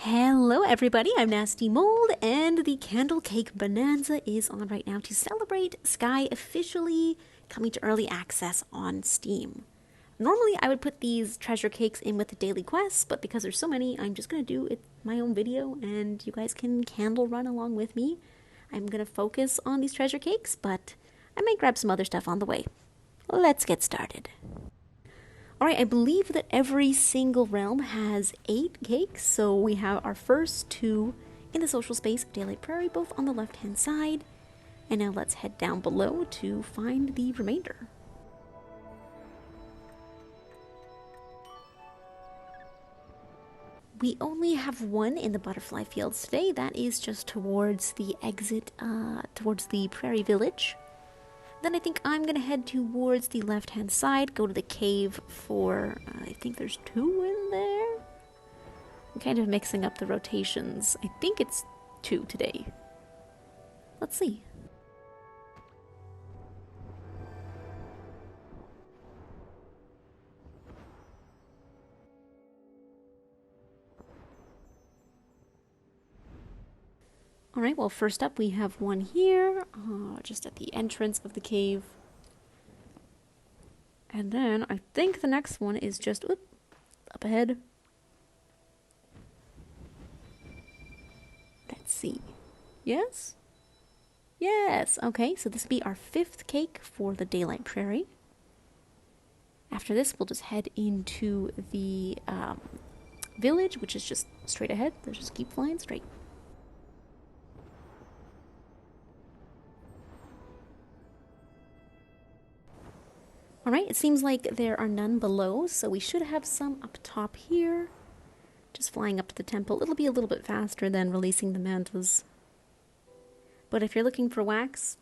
Hello everybody, I'm Nasty Mold, and the Candle Cake Bonanza is on right now to celebrate Sky officially coming to early access on Steam. Normally I would put these treasure cakes in with the daily quests, but because there's so many, I'm just going to do it my own video and you guys can candle run along with me. I'm going to focus on these treasure cakes, but I might grab some other stuff on the way. Let's get started. Alright, I believe that every single realm has 8 cakes, so we have our first 2 in the social space of Daylight Prairie, both on the left-hand side. And now let's head down below to find the remainder. We only have one in the butterfly fields today. That is just towards the exit, towards the Prairie Village. Then I think I'm going to head towards the left-hand side, go to the cave for, I think there's 2 in there? I'm kind of mixing up the rotations. I think it's 2 today. Let's see. Alright, well first up we have one here, just at the entrance of the cave. And then I think the next one is just up ahead. Let's see. Yes? Yes! Okay, so this will be our 5th cake for the Daylight Prairie. After this, we'll just head into the village, which is just straight ahead. Let's just keep flying straight. Alright, it seems like there are none below, so we should have some up top here. Just flying up to the temple. It'll be a little bit faster than releasing the mantas. But if you're looking for wax,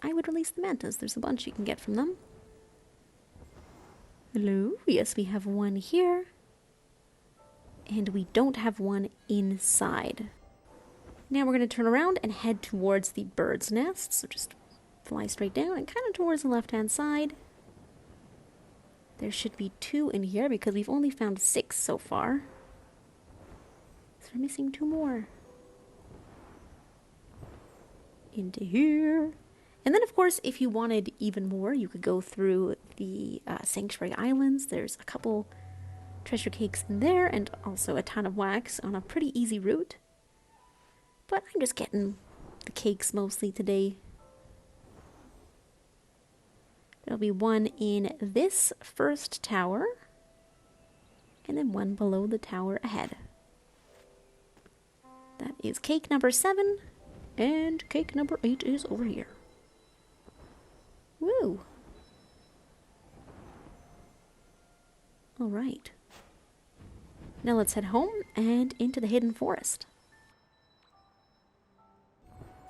I would release the mantas. There's a bunch you can get from them. Hello? Yes, we have one here. And we don't have one inside. Now we're going to turn around and head towards the bird's nest. So just fly straight down and kind of towards the left-hand side. There should be 2 in here because we've only found 6 so far. So we're missing 2 more. Into here. And then of course, if you wanted even more, you could go through the Sanctuary Islands. There's a couple treasure cakes in there and also a ton of wax on a pretty easy route. But I'm just getting the cakes mostly today. There'll be one in this first tower, and then one below the tower ahead. That is cake number 7, and cake number 8 is over here. Woo! Alright. Now let's head home and into the hidden forest.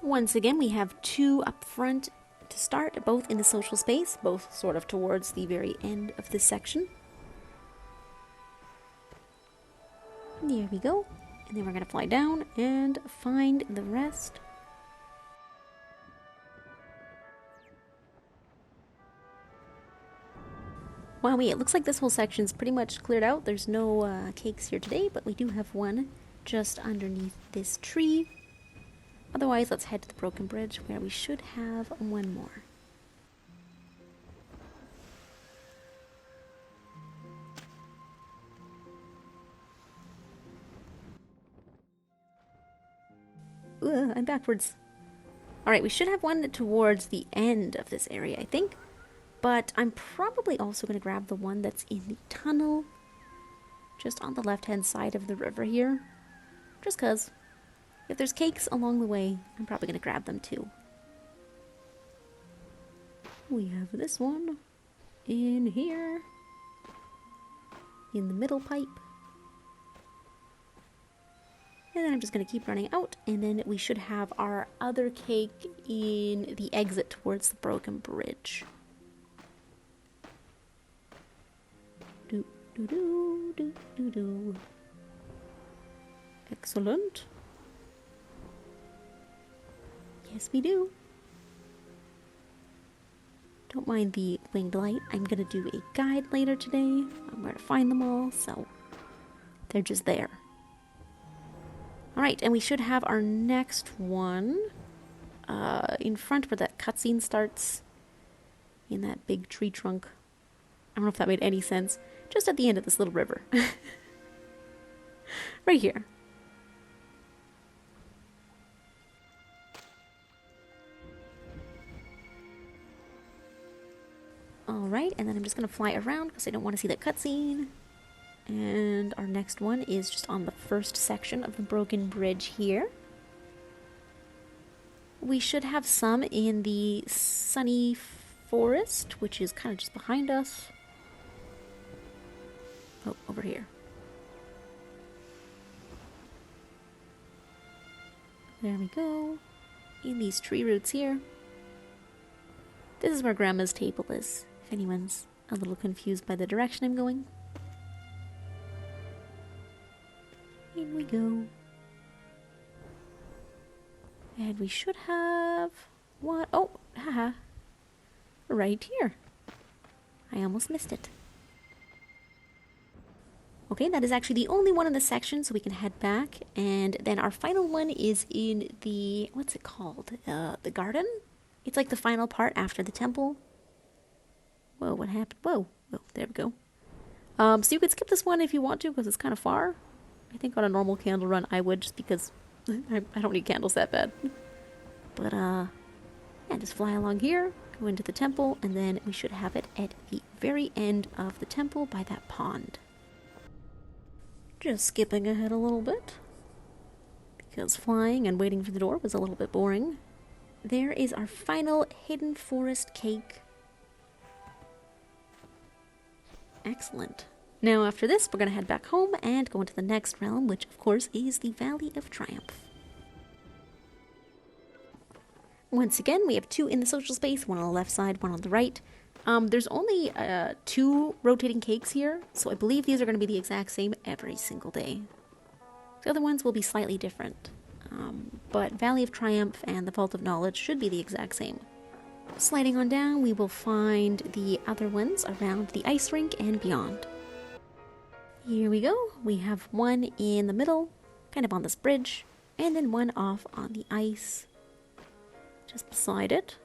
Once again, we have 2 up front to start, both in the social space, both sort of towards the very end of this section. There we go. And then we're going to fly down and find the rest. Wow, it looks like this whole section's pretty much cleared out. There's no cakes here today, but we do have one just underneath this tree. Otherwise, let's head to the broken bridge where we should have one more. Ugh, I'm backwards. Alright, we should have one towards the end of this area, I think. But I'm probably also going to grab the one that's in the tunnel. Just on the left-hand side of the river here. Just 'cause. If there's cakes along the way, I'm probably going to grab them too. We have this one in here, in the middle pipe. And then I'm just going to keep running out, and then we should have our other cake in the exit towards the broken bridge. Do, do, do, do, do, do. Excellent. Yes, we do. Don't mind the winged light. I'm going to do a guide later today on where to find them all, so they're just there. Alright, and we should have our next one in front where that cutscene starts. In that big tree trunk. I don't know if that made any sense. Just at the end of this little river. Right here. Alright, and then I'm just going to fly around because I don't want to see that cutscene. And our next one is just on the first section of the broken bridge here. We should have some in the sunny forest, which is kind of just behind us. Oh, over here. There we go. In these tree roots here. This is where Grandma's table is, if anyone's a little confused by the direction I'm going. In we go. And we should have... what? Oh, haha. Right here. I almost missed it. Okay, that is actually the only one in this section, so we can head back. And then our final one is in the... what's it called? The garden? It's like the final part after the temple. Whoa, what happened? Whoa. Oh, there we go. So you could skip this one if you want to, because it's kind of far. I think on a normal candle run I would, just because I don't need candles that bad. But, yeah, just fly along here, go into the temple, and then we should have it at the very end of the temple by that pond. Just skipping ahead a little bit, because flying and waiting for the door was a little bit boring. There is our final hidden forest cake. Excellent. Now after this, we're going to head back home and go into the next realm, which of course is the Valley of Triumph. Once again, we have 2 in the social space, one on the left side, one on the right. There's only 2 rotating cakes here, so I believe these are going to be the exact same every single day. The other ones will be slightly different, but Valley of Triumph and the Vault of Knowledge should be the exact same. Sliding on down, we will find the other ones around the ice rink and beyond. Here we go. We have one in the middle, kind of on this bridge, and then one off on the ice, just beside it.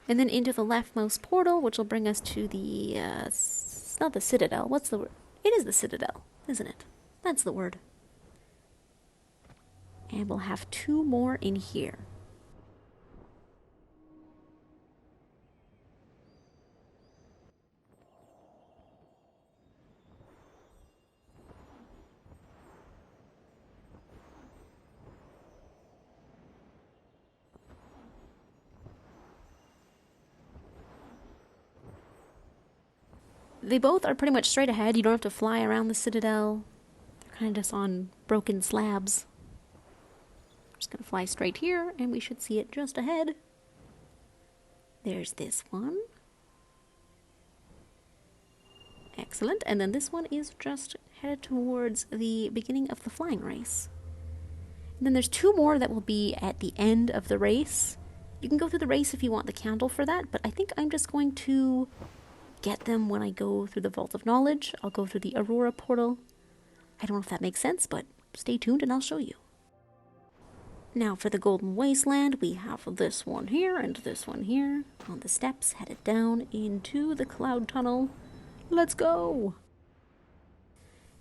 And then into the leftmost portal, which will bring us to the, it's not the Citadel. What's the word? It is the Citadel, isn't it? That's the word. And we'll have 2 more in here. They both are pretty much straight ahead. You don't have to fly around the Citadel. They're kind of just on broken slabs. I'm just going to fly straight here, and we should see it just ahead. There's this one. Excellent. And then this one is just headed towards the beginning of the flying race. And then there's 2 more that will be at the end of the race. You can go through the race if you want the candle for that, but I think I'm just going to get them when I go through the Vault of Knowledge. I'll go through the Aurora portal. I don't know if that makes sense, but stay tuned and I'll show you. Now for the Golden Wasteland, we have this one here and this one here on the steps headed down into the Cloud Tunnel. Let's go!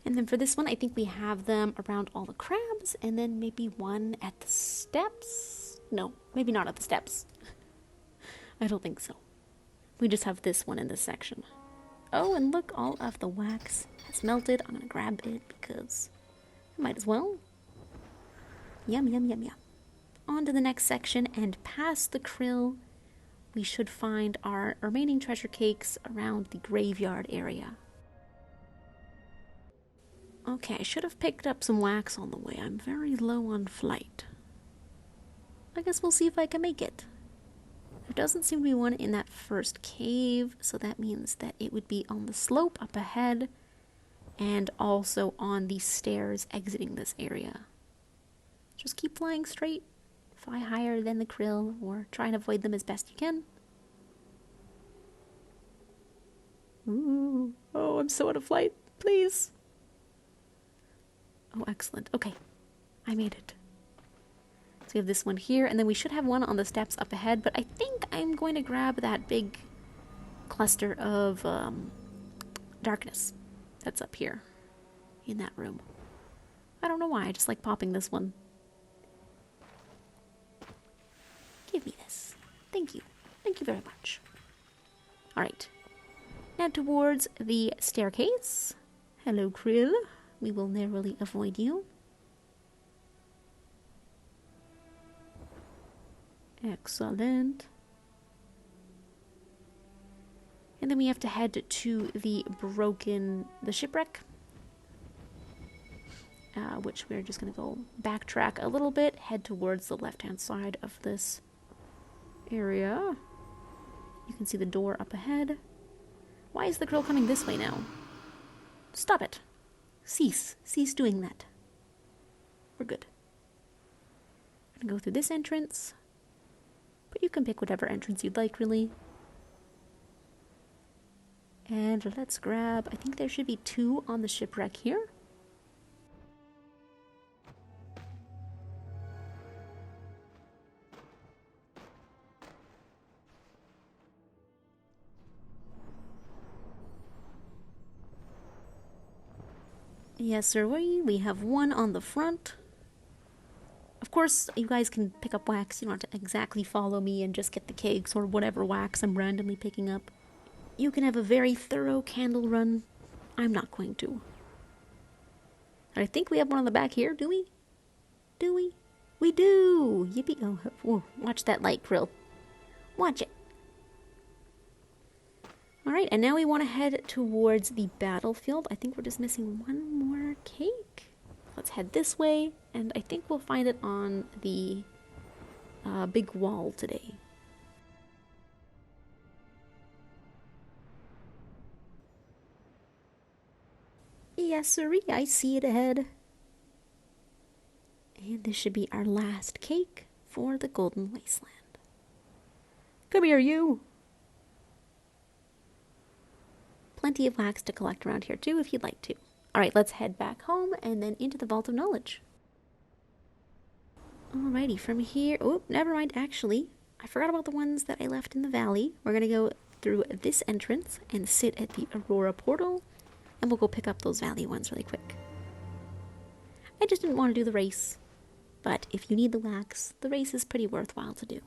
And then for this one, I think we have them around all the crabs, and then maybe one at the steps? No, maybe not at the steps. I don't think so. We just have this one in this section. Oh, and look, all of the wax has melted. I'm gonna grab it because I might as well. Yum, yum, yum, yum. On to the next section, and past the krill, we should find our remaining treasure cakes around the graveyard area. Okay, I should have picked up some wax on the way. I'm very low on flight. I guess we'll see if I can make it. There doesn't seem to be one in that first cave, so that means that it would be on the slope up ahead and also on the stairs exiting this area. Just keep flying straight, fly higher than the krill, or try and avoid them as best you can. Ooh. Oh, I'm so out of flight. Please. Oh, excellent. Okay, I made it. So we have this one here, and then we should have one on the steps up ahead, but I think I'm going to grab that big cluster of darkness that's up here in that room. I don't know why, I just like popping this one. Give me this. Thank you. Thank you very much. Alright. Now towards the staircase. Hello, Krill. We will narrowly avoid you. Excellent. And then we have to head to the shipwreck. Which we're just going to go backtrack a little bit, head towards the left-hand side of this area. You can see the door up ahead. Why is the girl coming this way now? Stop it. Cease. Cease doing that. We're good. I'm going to go through this entrance. But you can pick whatever entrance you'd like, really. And let's grab, I think there should be 2 on the shipwreck here. Yes, sir. We have 1 on the front. Of course, you guys can pick up wax. You don't have to exactly follow me and just get the cakes or whatever wax I'm randomly picking up. You can have a very thorough candle run. I'm not going to. I think we have one on the back here, do we? Do we? We do! Yippee! Oh, watch that light, Krill. Watch it. Alright, and now we want to head towards the battlefield. I think we're just missing 1 more cake. Let's head this way, and I think we'll find it on the big wall today. Yes, sirree, I see it ahead. And this should be our last cake for the Golden Wasteland. Come here, you! Plenty of wax to collect around here too, if you'd like to. Alright, let's head back home and then into the Vault of Knowledge. Alrighty, from here... Oh, never mind, actually. I forgot about the ones that I left in the valley. We're going to go through this entrance and sit at the Aurora portal. And we'll go pick up those valley ones really quick. I just didn't want to do the race. But if you need the wax, the race is pretty worthwhile to do.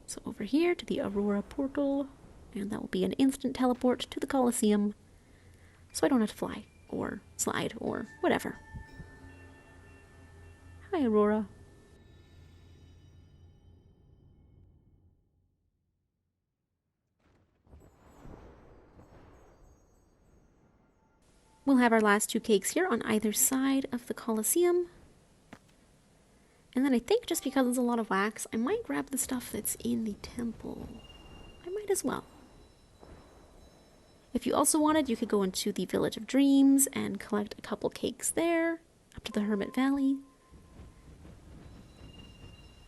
So over here to the Aurora portal... And that will be an instant teleport to the Colosseum. So I don't have to fly, or slide, or whatever. Hi, Aurora. We'll have our last 2 cakes here on either side of the Colosseum. And then I think just because there's a lot of wax, I might grab the stuff that's in the temple. I might as well. If you also wanted, you could go into the Village of Dreams and collect a couple cakes there, up to the Hermit Valley.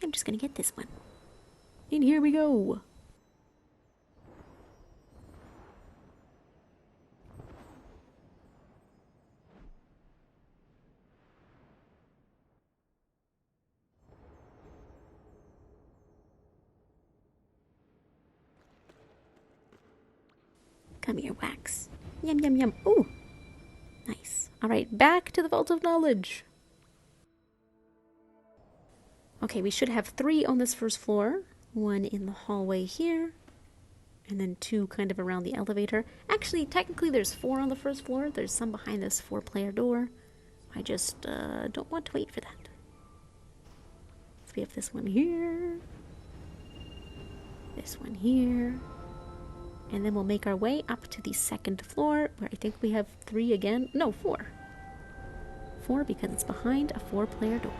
I'm just gonna get this one. And here we go! Come here, wax. Yum, yum, yum. Ooh! Nice. Alright, back to the Vault of Knowledge. Okay, we should have 3 on this first floor. 1 in the hallway here. And then 2 kind of around the elevator. Actually, technically there's 4 on the first floor. There's some behind this 4-player door. I just don't want to wait for that. So we have this one here. This one here. And then we'll make our way up to the 2nd floor, where I think we have 3 again. No, 4. 4 because it's behind a 4-player door.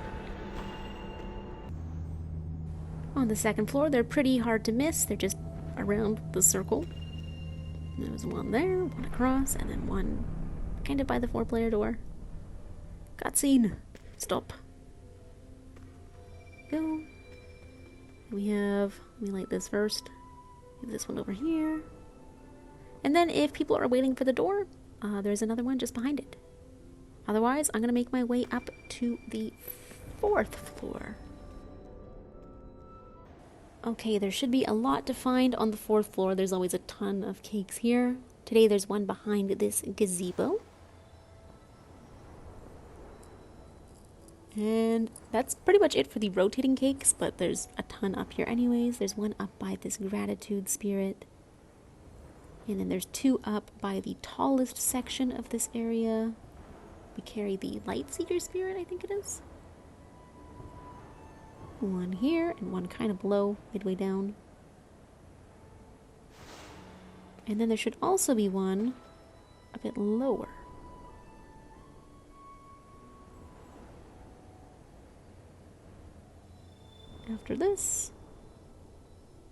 On the 2nd floor, they're pretty hard to miss. They're just around the circle. There's 1 there, 1 across, and then 1 kind of by the 4-player door. Cutscene. Stop. Go. Let me light this first. We have this one over here. And then if people are waiting for the door, there's another one just behind it. Otherwise, I'm going to make my way up to the 4th floor. Okay, there should be a lot to find on the 4th floor. There's always a ton of cakes here. Today there's one behind this gazebo. And that's pretty much it for the rotating cakes, but there's a ton up here anyways. There's one up by this gratitude spirit. And then there's 2 up by the tallest section of this area. We carry the light seeker spirit, I think it is. One here and one kind of below, midway down. And then there should also be one a bit lower. After this,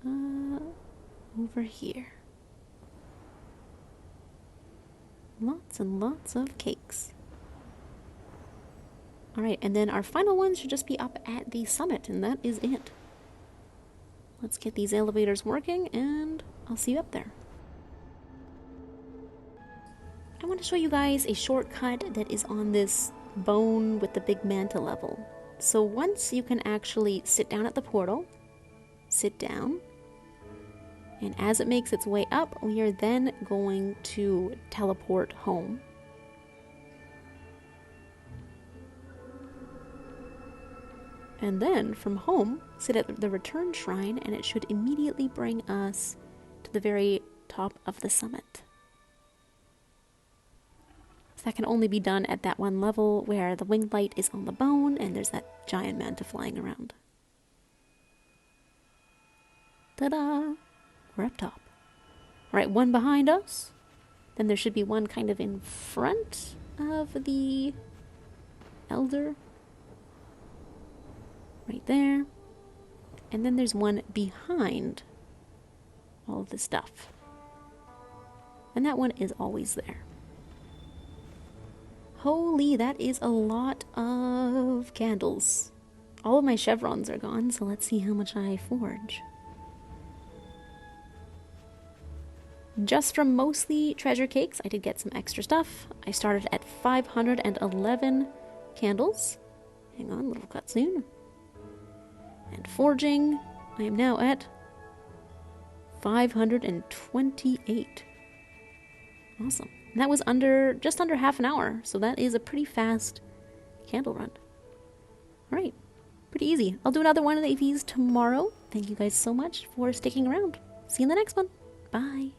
over here. Lots and lots of cakes. Alright, and then our final one should just be up at the summit, and that is it. Let's get these elevators working, and I'll see you up there. I want to show you guys a shortcut that is on this bone with the big manta level. So once you can actually sit down at the portal, sit down, and as it makes its way up, we are then going to teleport home. And then from home, sit at the return shrine, and it should immediately bring us to the very top of the summit. So that can only be done at that one level where the winged light is on the bone and there's that giant manta flying around. Ta-da! We're up top. Alright, one behind us. Then there should be one kind of in front of the elder. Right there. And then there's one behind all of this stuff. And that one is always there. Holy, that is a lot of candles. All of my chevrons are gone, so let's see how much I forge. Just from mostly treasure cakes, I did get some extra stuff. I started at 511 candles. Hang on, little cutscene. And forging, I am now at 528. Awesome. And that was just under half an hour, so that is a pretty fast candle run. Alright, pretty easy. I'll do another one of these tomorrow. Thank you guys so much for sticking around. See you in the next one. Bye.